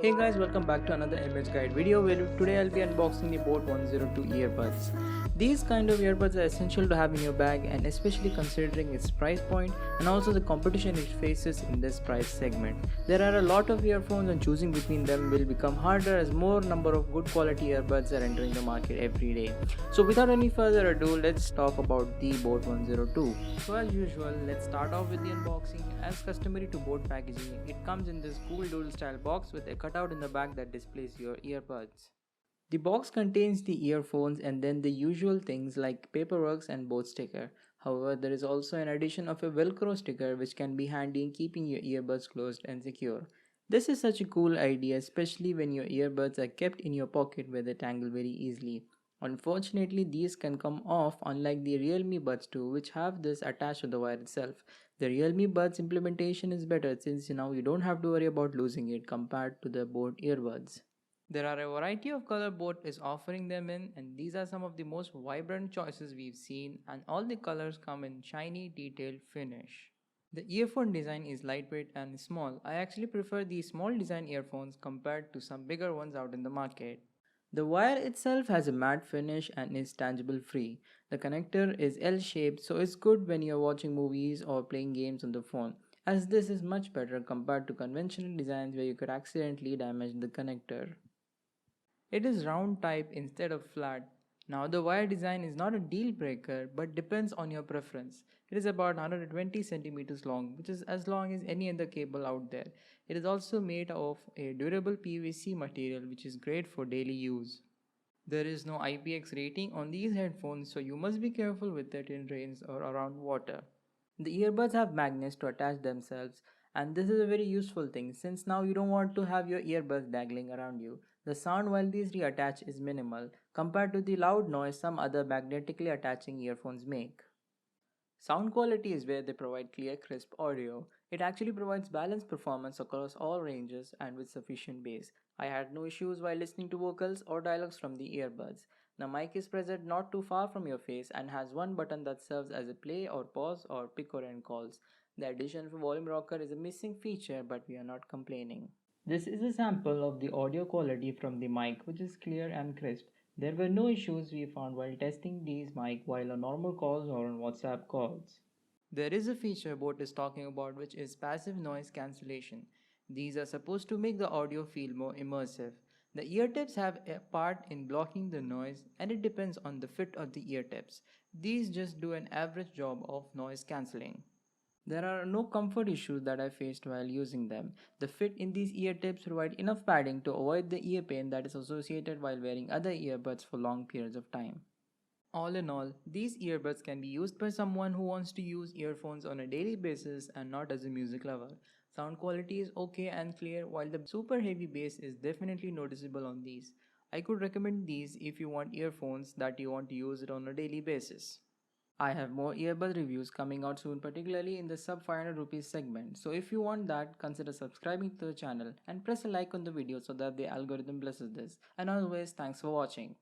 Hey guys, welcome back to another image guide video where today I'll be unboxing the BoAt 102 earbuds. These kind of earbuds are essential to have in your bag, and especially considering its price point and also the competition it faces in this price segment. There are a lot of earphones and choosing between them will become harder as more number of good quality earbuds are entering the market every day. So without any further ado, let's talk about the BoAt 102. So as usual, let's start off with the unboxing. As customary to BoAt packaging, it comes in this cool doodle style box with a cutout in the back that displays your earbuds. The box contains the earphones and then the usual things like paperwork and BoAt sticker. However, there is also an addition of a velcro sticker which can be handy in keeping your earbuds closed and secure. This is such a cool idea, especially when your earbuds are kept in your pocket where they tangle very easily. Unfortunately, these can come off unlike the Realme Buds 2 which have this attached to the wire itself. The Realme Buds implementation is better since now you don't have to worry about losing it compared to the BoAt earbuds. There are a variety of color BoAt is offering them in, and these are some of the most vibrant choices we've seen, and all the colors come in shiny detailed finish. The earphone design is lightweight and small. I actually prefer these small design earphones compared to some bigger ones out in the market. The wire itself has a matte finish and is tangible free. The connector is L-shaped, so it's good when you're watching movies or playing games on the phone, as this is much better compared to conventional designs where you could accidentally damage the connector. It is round type instead of flat. Now the wire design is not a deal breaker but depends on your preference. It is about 120 centimeters long, which is as long as any other cable out there. It is also made of a durable PVC material which is great for daily use. There is no IPX rating on these headphones, so you must be careful with it in rains or around water. The earbuds have magnets to attach themselves, and this is a very useful thing since now you don't want to have your earbuds dangling around you. The sound while these reattach is minimal compared to the loud noise some other magnetically attaching earphones make. Sound quality is where they provide clear, crisp audio. It actually provides balanced performance across all ranges and with sufficient bass. I had no issues while listening to vocals or dialogues from the earbuds. The mic is present not too far from your face and has one button that serves as a play or pause or pick or end calls. The addition of a volume rocker is a missing feature, but we are not complaining. This is a sample of the audio quality from the mic, which is clear and crisp. There were no issues we found while testing these mic while on normal calls or on WhatsApp calls. There is a feature BoAt is talking about which is passive noise cancellation. These are supposed to make the audio feel more immersive. The ear tips have a part in blocking the noise and it depends on the fit of the ear tips. These just do an average job of noise cancelling. There are no comfort issues that I faced while using them. The fit in these ear tips provide enough padding to avoid the ear pain that is associated while wearing other earbuds for long periods of time. All in all, these earbuds can be used by someone who wants to use earphones on a daily basis and not as a music lover. Sound quality is okay and clear while the super heavy bass is definitely noticeable on these. I could recommend these if you want earphones that you want to use it on a daily basis. I have more earbud reviews coming out soon, particularly in the sub 500 rupees segment. So if you want that, consider subscribing to the channel and press a like on the video so that the algorithm blesses this. And always, thanks for watching.